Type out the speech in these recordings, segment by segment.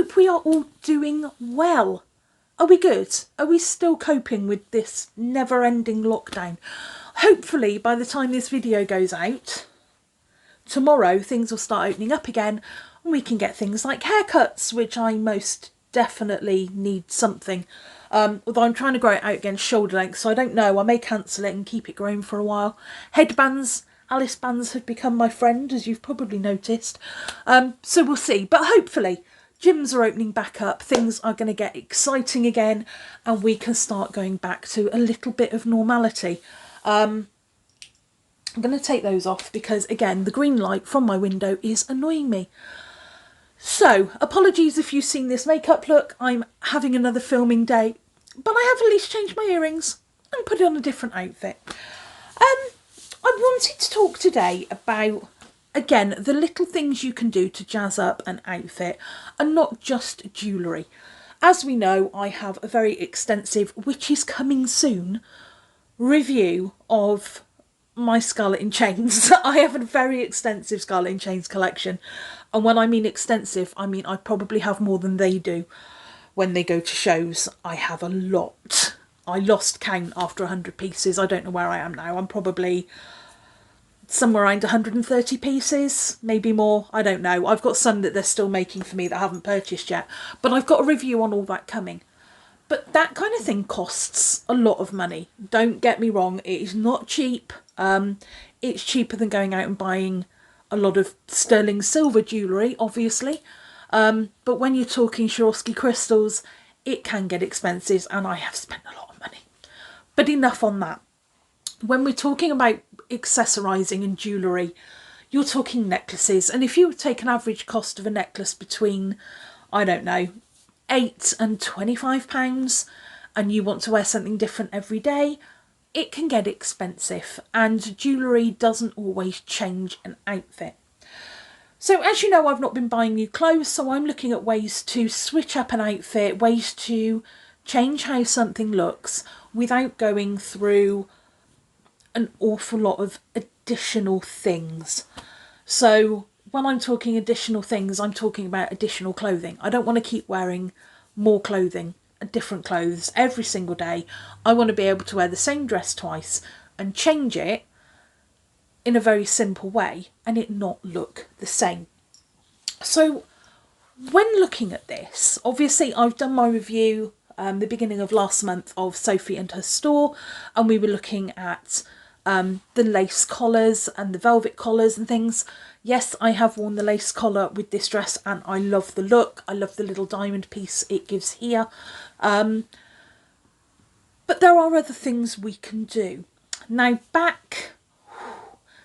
hope we are all doing well. Are we good? Are we still coping with this never-ending lockdown? Hopefully by the time this video goes out, tomorrow things will start opening up again and we can get things like haircuts, which I most definitely need something. Although I'm trying to grow it out again shoulder length, so I don't know. I may cancel it and keep it growing for a while. Headbands, Alice bands have become my friend, as you've probably noticed. So we'll see. But hopefully gyms are opening back up, things are going to get exciting again, and we can start going back to a little bit of normality. I'm going to take those off because, again, the green light from my window is annoying me. So, apologies if you've seen this makeup look. I'm having another filming day, but I have at least changed my earrings and put on a different outfit. I wanted to talk today about, again, the little things you can do to jazz up an outfit and not just jewellery. As we know, I have a very extensive, which is coming soon, review of my Scarlet in Chains. I have a very extensive Scarlet in Chains collection, and when I mean extensive, I mean I probably have more than they do when they go to shows. I have a lot. I lost count after 100 pieces. I don't know where I am now. I'm probably somewhere around 130 pieces, maybe more. I don't know. I've got some that they're still making for me that I haven't purchased yet, but I've got a review on all that coming. But that kind of thing costs a lot of money. Don't get me wrong, it is not cheap. It's cheaper than going out and buying a lot of sterling silver jewellery, obviously. But when you're talking Swarovski crystals, it can get expensive, and I have spent a lot of money. But enough on that. When we're talking about accessorising and jewellery, you're talking necklaces. And if you take an average cost of a necklace between, I don't know, £8 and £25, and you want to wear something different every day, it can get expensive, and jewellery doesn't always change an outfit. So as you know, I've not been buying new clothes, so I'm looking at ways to switch up an outfit, ways to change how something looks without going through an awful lot of additional things. So when I'm talking additional things, I'm talking about additional clothing. I don't want to keep wearing more clothing, different clothes every single day. I want to be able to wear the same dress twice and change it in a very simple way and it not look the same. So when looking at this, obviously I've done my review the beginning of last month of Sophie and her store, and we were looking at the lace collars and the velvet collars and things. Yes, I have worn the lace collar with this dress and I love the look. I love the little diamond piece it gives here. But there are other things we can do. Now, back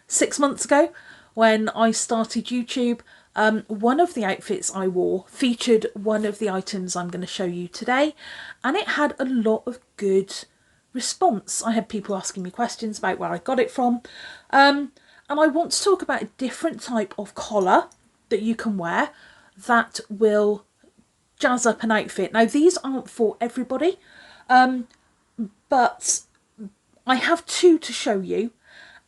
6 months ago when I started YouTube, one of the outfits I wore featured one of the items I'm going to show you today, and it had a lot of good response. I had people asking me questions about where I got it from, and I want to talk about a different type of collar that you can wear that will jazz up an outfit. Now, these aren't for everybody, but I have two to show you,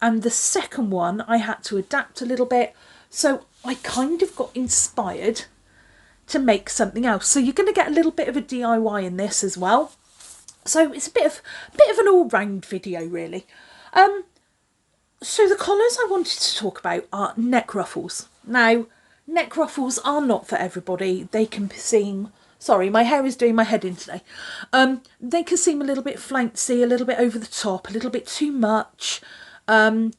and the second one I had to adapt a little bit, so I kind of got inspired to make something else. So you're going to get a little bit of a DIY in this as well. So it's a bit of an all-round video, really. So the collars I wanted to talk about are neck ruffles. Now, neck ruffles are not for everybody. They can seem... Sorry, my hair is doing my head in today. They can seem a little bit flouncy, a little bit over the top, a little bit too much. But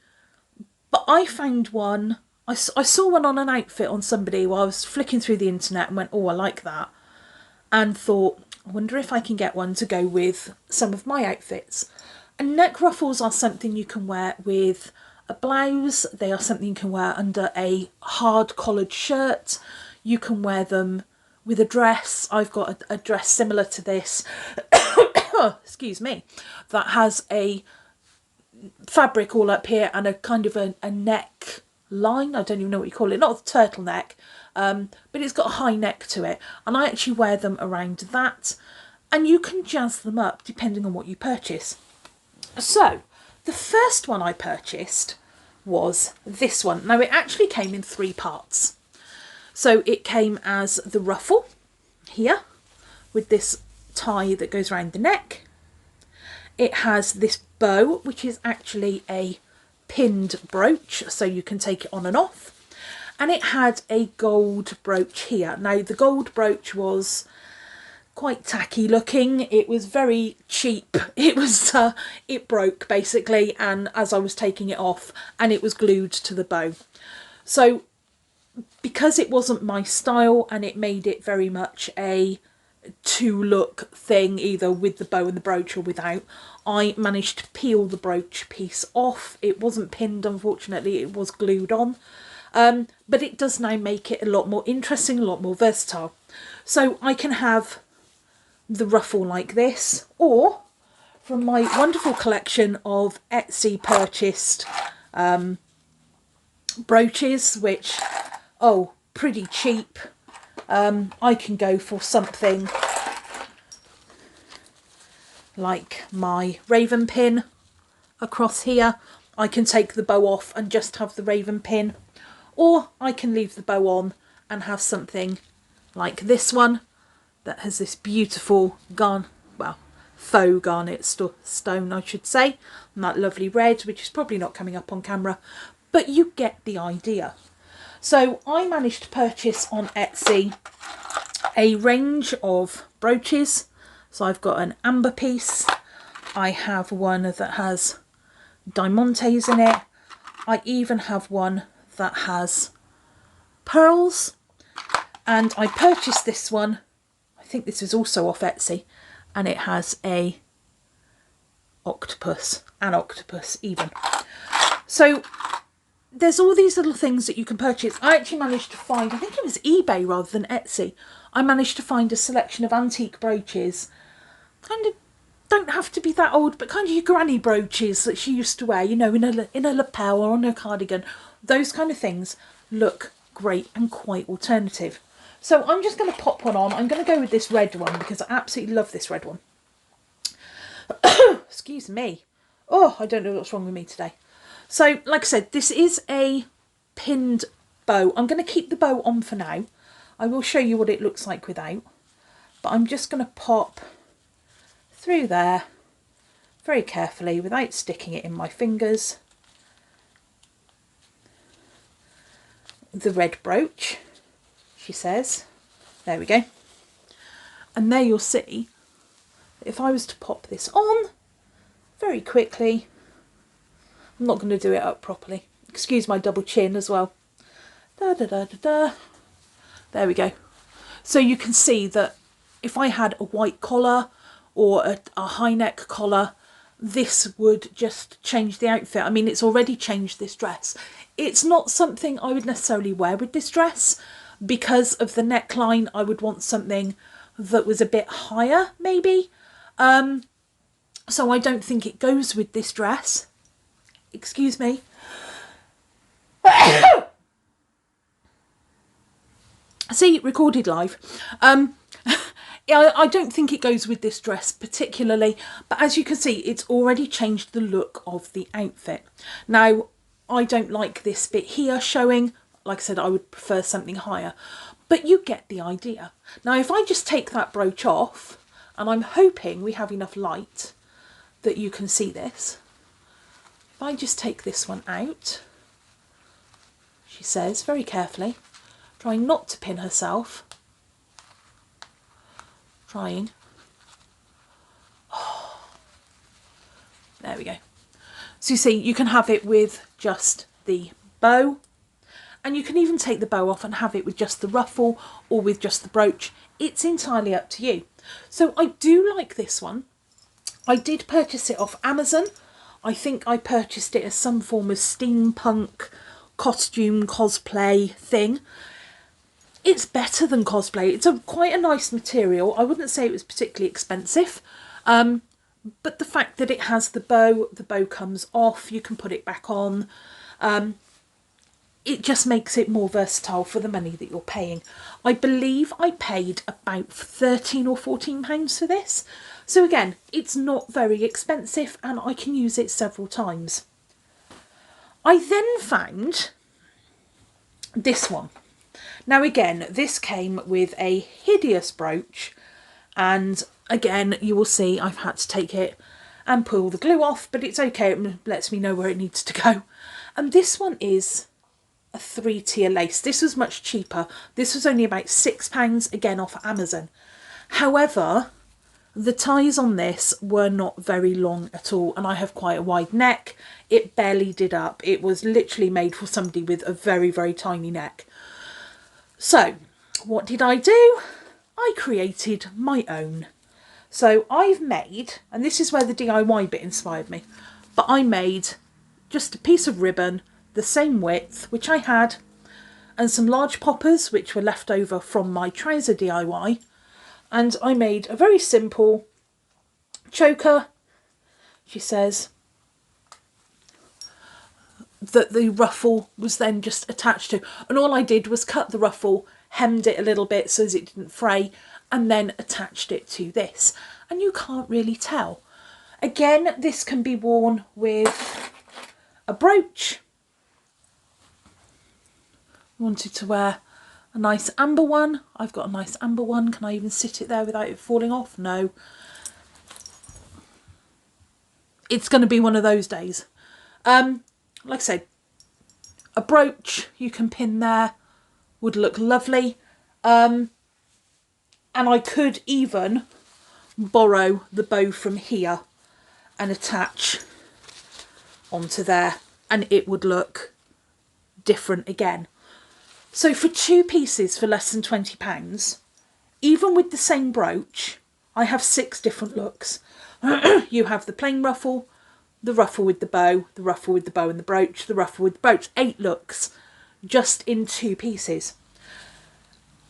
I found one... I saw one on an outfit on somebody while I was flicking through the internet and went, oh, I like that. And thought, I wonder if I can get one to go with some of my outfits. And neck ruffles are something you can wear with a blouse. They are something you can wear under a hard collared shirt. You can wear them with a dress. I've got a dress similar to this, excuse me, that has a fabric all up here and a kind of a neck line. I don't even know what you call it. Not a turtleneck, but it's got a high neck to it. And I actually wear them around that. And you can jazz them up depending on what you purchase. So, the first one I purchased was this one. Now, it actually came in 3 parts. So, it came as the ruffle, here with this tie that goes around the neck. It has this bow, which is actually a pinned brooch, so you can take it on and off. And it had a gold brooch here. Now the gold brooch was quite tacky looking. It was very cheap. It was it broke basically, and as I was taking it off, and it was glued to the bow. So because it wasn't my style, and it made it very much a to look thing, either with the bow and the brooch or without, I managed to peel the brooch piece off. It wasn't pinned, unfortunately, it was glued on. But it does now make it a lot more interesting, a lot more versatile. So I can have the ruffle like this, or from my wonderful collection of Etsy purchased brooches, which, oh, pretty cheap. I can go for something like my Raven pin across here. I can take the bow off and just have the Raven pin, or I can leave the bow on and have something like this one that has this beautiful faux garnet stone, I should say, and that lovely red, which is probably not coming up on camera, but you get the idea. So I managed to purchase on Etsy a range of brooches. So I've got an amber piece, I have one that has diamantes in it, I even have one that has pearls, and I purchased this one, I think this is also off Etsy, and it has an octopus even. So there's all these little things that you can purchase. I actually managed to find, I think it was eBay rather than Etsy, I managed to find a selection of antique brooches. Kind of don't have to be that old, but kind of your granny brooches that she used to wear, you know, in a lapel or on her cardigan. Those kind of things look great and quite alternative. So I'm just going to pop one on. I'm going to go with this red one because I absolutely love this red one. Excuse me. Oh, I don't know what's wrong with me today. So, like I said, this is a pinned bow. I'm going to keep the bow on for now. I will show you what it looks like without. But I'm just going to pop through there very carefully without sticking it in my fingers. The red brooch, she says. There we go. And there you'll see, if I was to pop this on very quickly, I'm not going to do it up properly. Excuse my double chin as well. Da, da, da, da, da. There we go. So you can see that if I had a white collar or a high neck collar, this would just change the outfit. I mean, it's already changed this dress. It's not something I would necessarily wear with this dress. Because of the neckline, I would want something that was a bit higher, maybe. So I don't think it goes with this dress. Excuse me. See, recorded live. I don't think it goes with this dress particularly, but as you can see, it's already changed the look of the outfit. Now, I don't like this bit here showing. Like I said, I would prefer something higher, but you get the idea. Now, if I just take that brooch off, and I'm hoping we have enough light that you can see this. If I just take this one out, she says very carefully, trying not to pin herself. Trying. Oh, there we go. So you see, you can have it with just the bow, and you can even take the bow off and have it with just the ruffle or with just the brooch. It's entirely up to you. So I do like this one. I did purchase it off Amazon. I think I purchased it as some form of steampunk costume cosplay thing. It's better than cosplay. It's quite a nice material. I wouldn't say it was particularly expensive. But the fact that it has the bow comes off, you can put it back on. It just makes it more versatile for the money that you're paying. I believe I paid about £13 or £14 for this. So again, it's not very expensive and I can use it several times. I then found this one. Now again, this came with a hideous brooch, and again you will see I've had to take it and pull the glue off, but it's okay, it lets me know where it needs to go. And this one is a 3-tier lace. This was much cheaper. This was only about £6, again off Amazon. However, the ties on this were not very long at all, and I have quite a wide neck. It barely did up. It was literally made for somebody with a very, very tiny neck. So what did I do? I created my own. So I've made, and this is where the DIY bit inspired me, but I made just a piece of ribbon the same width, which I had, and some large poppers which were left over from my trouser DIY, and I made a very simple choker, she says, that the ruffle was then just attached to, and all I did was cut the ruffle, hemmed it a little bit so as it didn't fray, and then attached it to this, and you can't really tell. Again, this can be worn with a brooch. Wanted to wear a nice amber one. I've got a nice amber one. Can I even sit it there without it falling off? No. It's going to be one of those days. Like I said, a brooch you can pin there would look lovely. And I could even borrow the bow from here and attach onto there, and it would look different again. So for 2 pieces for less than £20, even with the same brooch, I have 6 different looks. You have the plain ruffle, the ruffle with the bow, the ruffle with the bow and the brooch, the ruffle with the brooch. 8 looks just in 2 pieces.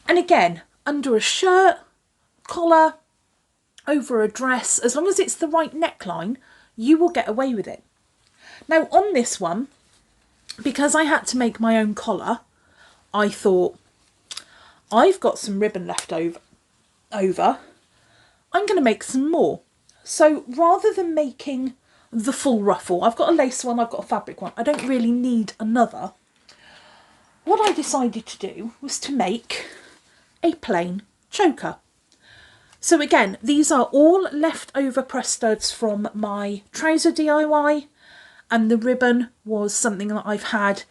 And again, under a shirt, collar, over a dress, as long as it's the right neckline, you will get away with it. Now on this one, because I had to make my own collar, I thought, I've got some ribbon left over. I'm going to make some more. So rather than making the full ruffle, I've got a lace one, I've got a fabric one, I don't really need another. What I decided to do was to make a plain choker. So again, these are all leftover press studs from my trouser DIY, and the ribbon was something that I've had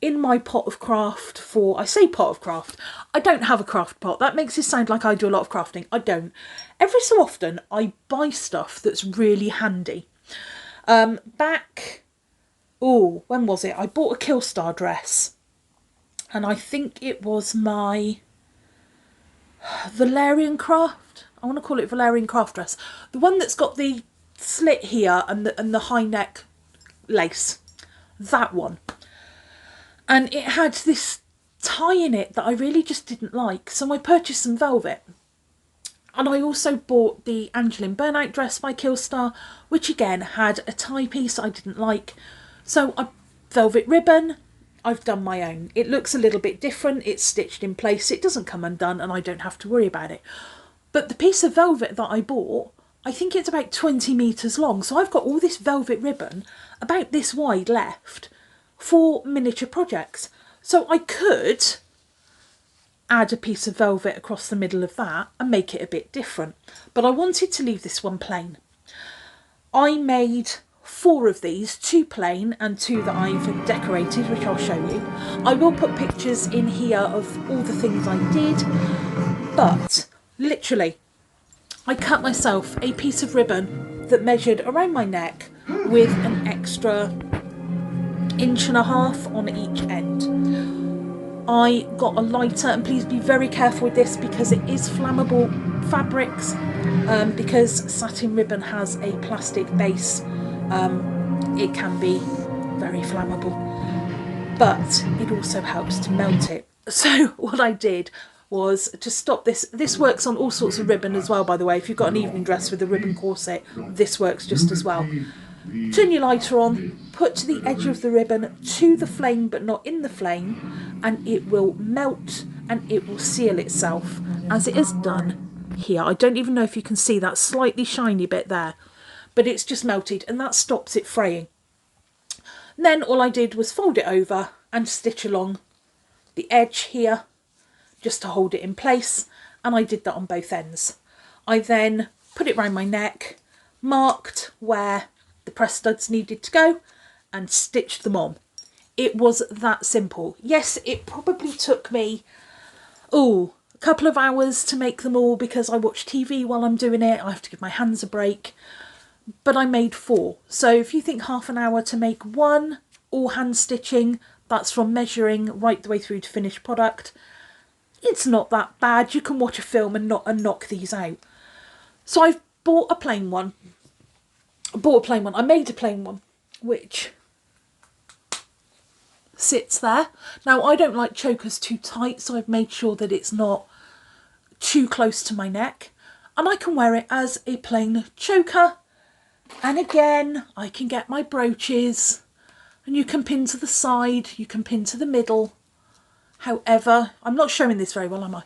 in my pot of craft for, I say pot of craft, I don't have a craft pot. That makes it sound like I do a lot of crafting. I don't. Every so often I buy stuff that's really handy. When was it? I bought a Killstar dress, and I think it was my Valerian Craft. I want to call it Valerian Craft dress. The one that's got the slit here and the high neck lace. That one. And it had this tie in it that I really just didn't like, so I purchased some velvet. And I also bought the Angeline Burnout dress by Killstar, which again had a tie piece I didn't like. So I velvet ribbon, I've done my own. It looks a little bit different, it's stitched in place, it doesn't come undone, and I don't have to worry about it. But the piece of velvet that I bought, I think it's about 20 metres long, so I've got all this velvet ribbon about this wide left for miniature projects. So I could add a piece of velvet across the middle of that and make it a bit different, but I wanted to leave this one plain. I made 4 of these, 2 plain and 2 that I've decorated, which I'll show you. I will put pictures in here of all the things I did, but literally I cut myself a piece of ribbon that measured around my neck with an extra 1.5 inches on each end. I got a lighter, and please be very careful with this because it is flammable fabrics, because satin ribbon has a plastic base. It can be very flammable, but it also helps to melt it. So what I did was to stop this. This works on all sorts of ribbon as well, by the way. If you've got an evening dress with a ribbon corset, this works just as well. Turn your lighter on, put the edge of the ribbon to the flame but not in the flame, and it will melt and it will seal itself, as it has done here. I don't even know if you can see that slightly shiny bit there, but it's just melted, and that stops it fraying. And then all I did was fold it over and stitch along the edge here, just to hold it in place, and I did that on both ends. I then put it around my neck, marked where the press studs needed to go, and stitched them on. It was that simple. Yes, it probably took me a couple of hours to make them all because I watch TV while I'm doing it. I have to give my hands a break. But I made 4. So if you think half an hour to make one, all hand stitching, that's from measuring right the way through to finished product. It's not that bad. You can watch a film and knock these out. So I've bought a plain one. I made a plain one, which sits there. Now, I don't like chokers too tight, so I've made sure that it's not too close to my neck. And I can wear it as a plain choker. And again, I can get my brooches, and you can pin to the side, you can pin to the middle. However, I'm not showing this very well, am I?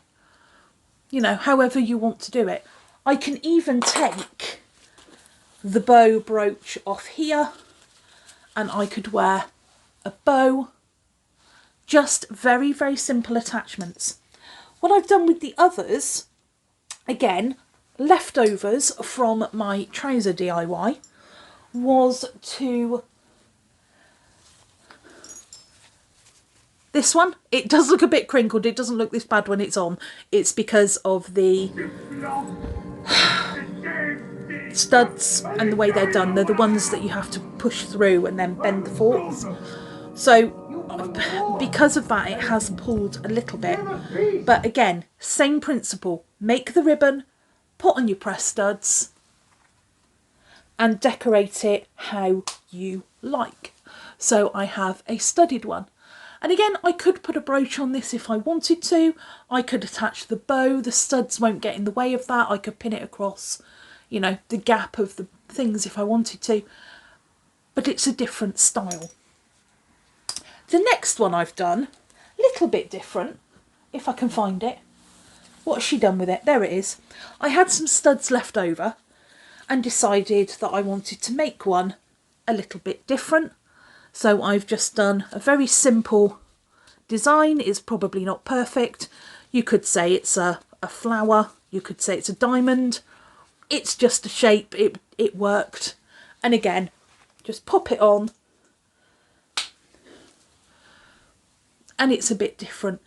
You know, however you want to do it. I can even take the bow brooch off here, and I could wear a bow. Just very, very simple attachments. What I've done with the others, again, leftovers from my trouser DIY, was to... This one, it does look a bit crinkled. It doesn't look this bad when it's on. It's because of the studs and the way they're done. They're the ones that you have to push through and then bend the forks. So because of that, it has pulled a little bit. But again, same principle. Make the ribbon, put on your press studs, and decorate it how you like. So I have a studded one. And again, I could put a brooch on this if I wanted to. I could attach the bow. The studs won't get in the way of that. I could pin it across, you know, the gap of the things if I wanted to. But it's a different style. The next one I've done, a little bit different, if I can find it. What has she done with it? There it is. I had some studs left over and decided that I wanted to make one a little bit different. So I've just done a very simple design. It's probably not perfect. You could say it's a flower. You could say it's a diamond. It's just a shape. It worked. And again, just pop it on. And it's a bit different.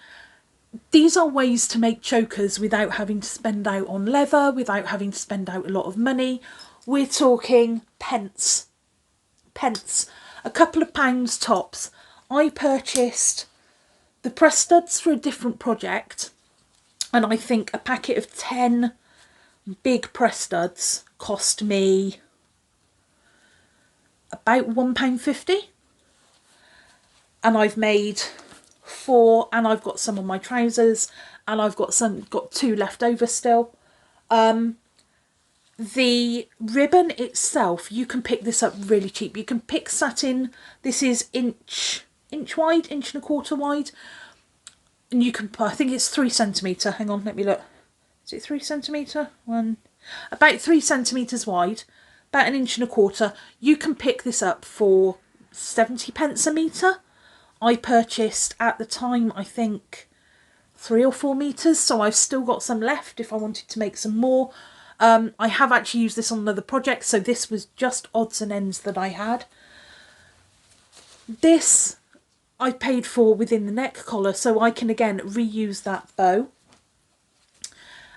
These are ways to make chokers without having to spend out on leather, without having to spend out a lot of money. We're talking pence. A couple of pounds tops. I purchased the press studs for a different project, and I think a packet of 10 big press studs cost me about £1.50, and I've made 4, and I've got some on my trousers, and I've got 2 left over still. The ribbon itself, you can pick this up really cheap. You can pick satin. This is inch wide, 1.25 wide, and you can, I think it's 3 centimetre. Hang on, let me look. Is it 3 centimetre? About 3 centimetres wide, about 1.25 inches. You can pick this up for 70p a metre. I purchased at the time, I think, 3 or 4 metres, so I've still got some left if I wanted to make some more. I have actually used this on another project, so this was just odds and ends that I had. This I paid for within the neck collar, so I can again reuse that bow.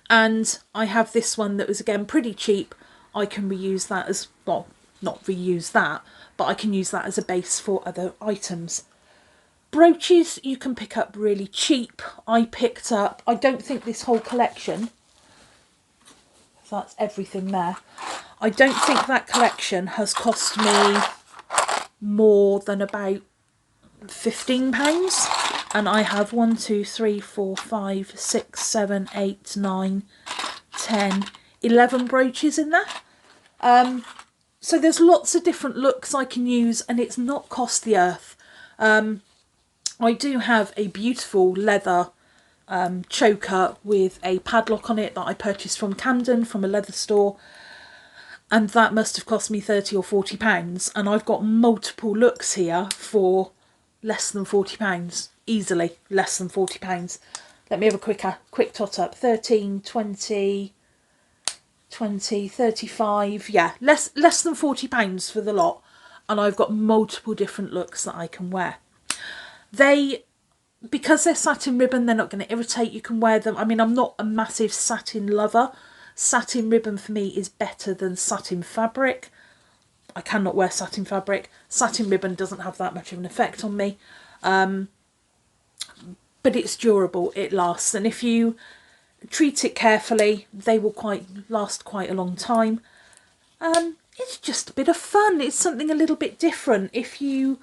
And I have this one that was again pretty cheap. I can reuse that as, well, not reuse that, but I can use that as a base for other items. Brooches you can pick up really cheap. I picked up, I don't think this whole collection, so that's everything there. I don't think that collection has cost me more than about £15. And I have 1, 2, 3, 4, 5, 6, 7, 8, 9, 10, 11 brooches in there. So there's lots of different looks I can use, and it's not cost the earth. I do have a beautiful leather choker with a padlock on it that I purchased from Camden from a leather store, and that must have cost me £30 or £40, and I've got multiple looks here for less than £40, easily less than £40. Let me have a quick tot up. 13, 20, 20, 35. Yeah, less than £40 for the lot. And I've got multiple different looks that I can wear. Because they're satin ribbon, they're not going to irritate. You can wear them. I mean, I'm not a massive satin lover. Satin ribbon for me is better than satin fabric. I cannot wear satin fabric. Satin ribbon doesn't have that much of an effect on me. But it's durable, it lasts. And if you treat it carefully, they will last quite a long time. It's just a bit of fun. It's something a little bit different. If you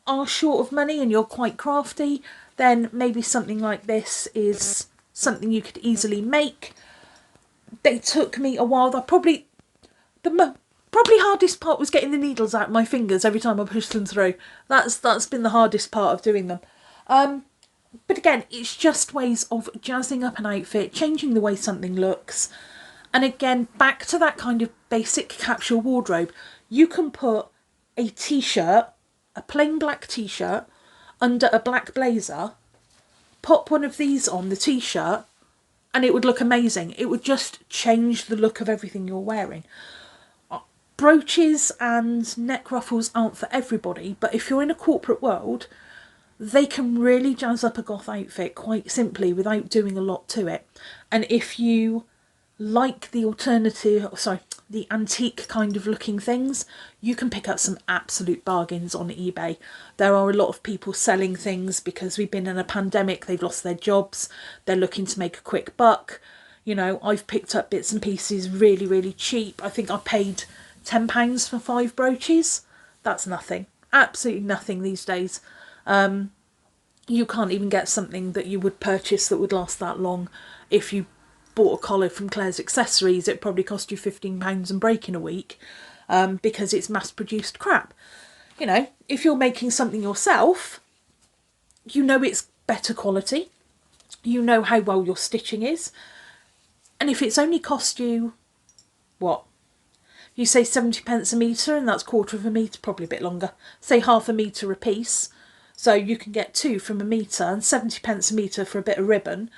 are short of money and you're quite crafty, then maybe something like this is something you could easily make. They took me a while. The probably hardest part was getting the needles out of my fingers every time I pushed them through. That's been the hardest part of doing them. But again, it's just ways of jazzing up an outfit, changing the way something looks. And again, back to that kind of basic capsule wardrobe. You can put a t-shirt, a plain black t-shirt, under a black blazer, pop one of these on the t-shirt, and it would look amazing. It would just change the look of everything you're wearing. Brooches and neck ruffles aren't for everybody, but if you're in a corporate world, they can really jazz up a goth outfit quite simply without doing a lot to it. And if you like the the antique kind of looking things, you can pick up some absolute bargains on eBay. There are a lot of people selling things because we've been in a pandemic, they've lost their jobs, they're looking to make a quick buck. I've picked up bits and pieces really, really cheap. I think I paid £10 for 5 brooches. That's nothing. Absolutely nothing these days. You can't even get something that you would purchase that would last that long. If you bought a collar from Claire's Accessories, it probably cost you £15 and break in a week, because it's mass-produced crap. If you're making something yourself, it's better quality. You know how well your stitching is. And if it's only cost you, what? You say 70p a metre, and that's quarter of a metre, probably a bit longer. Say half a metre a piece. So you can get 2 from a metre, and 70p a metre for a bit of ribbon,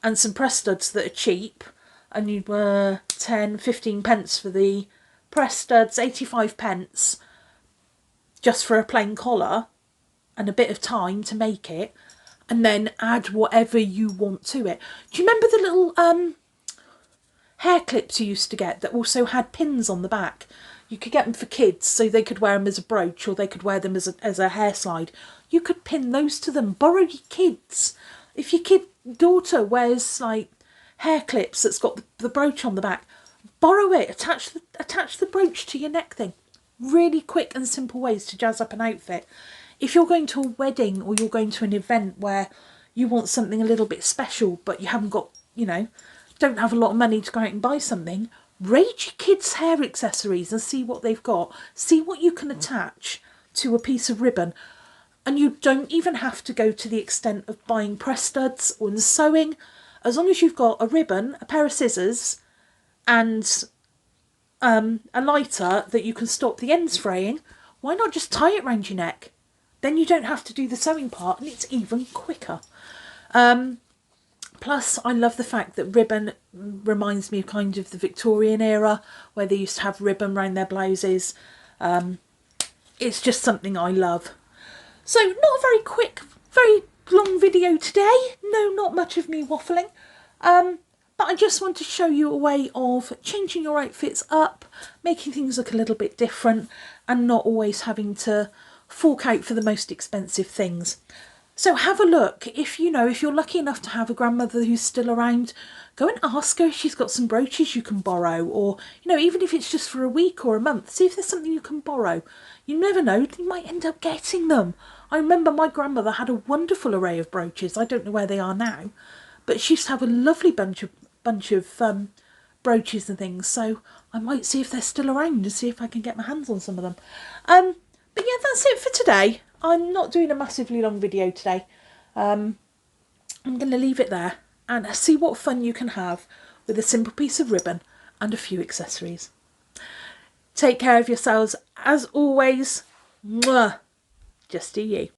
and some press studs that are cheap, and you were 10-15p for the press studs, 85p just for a plain collar, and a bit of time to make it, and then add whatever you want to it. Do you remember the little hair clips you used to get that also had pins on the back? You could get them for kids so they could wear them as a brooch, or they could wear them as a hair slide. You could pin those to them. Borrow your kids. If your daughter wears like hair clips that's got the brooch on the back, borrow it. Attach the brooch to your neck thing. Really quick and simple ways to jazz up an outfit. If you're going to a wedding or you're going to an event where you want something a little bit special, but you haven't got, don't have a lot of money to go out and buy something, raid your kids' hair accessories and see what they've got. See what you can attach to a piece of ribbon. And you don't even have to go to the extent of buying press studs or sewing. As long as you've got a ribbon, a pair of scissors, and a lighter that you can stop the ends fraying, why not just tie it round your neck? Then you don't have to do the sewing part, and it's even quicker. Plus, I love the fact that ribbon reminds me of kind of the Victorian era, where they used to have ribbon around their blouses. It's just something I love. So, not a very quick, very long video today. No, not much of me waffling. But I just want to show you a way of changing your outfits up, making things look a little bit different, and not always having to fork out for the most expensive things. So have a look. If you're lucky enough to have a grandmother who's still around, go and ask her if she's got some brooches you can borrow, or even if it's just for a week or a month, see if there's something you can borrow. You never know, you might end up getting them. I remember my grandmother had a wonderful array of brooches. I don't know where they are now, but she used to have a lovely bunch of brooches and things. So I might see if they're still around and see if I can get my hands on some of them. But yeah, that's it for today. I'm not doing a massively long video today. I'm going to leave it there and see what fun you can have with a simple piece of ribbon and a few accessories. Take care of yourselves as always. Mwah. Just do you.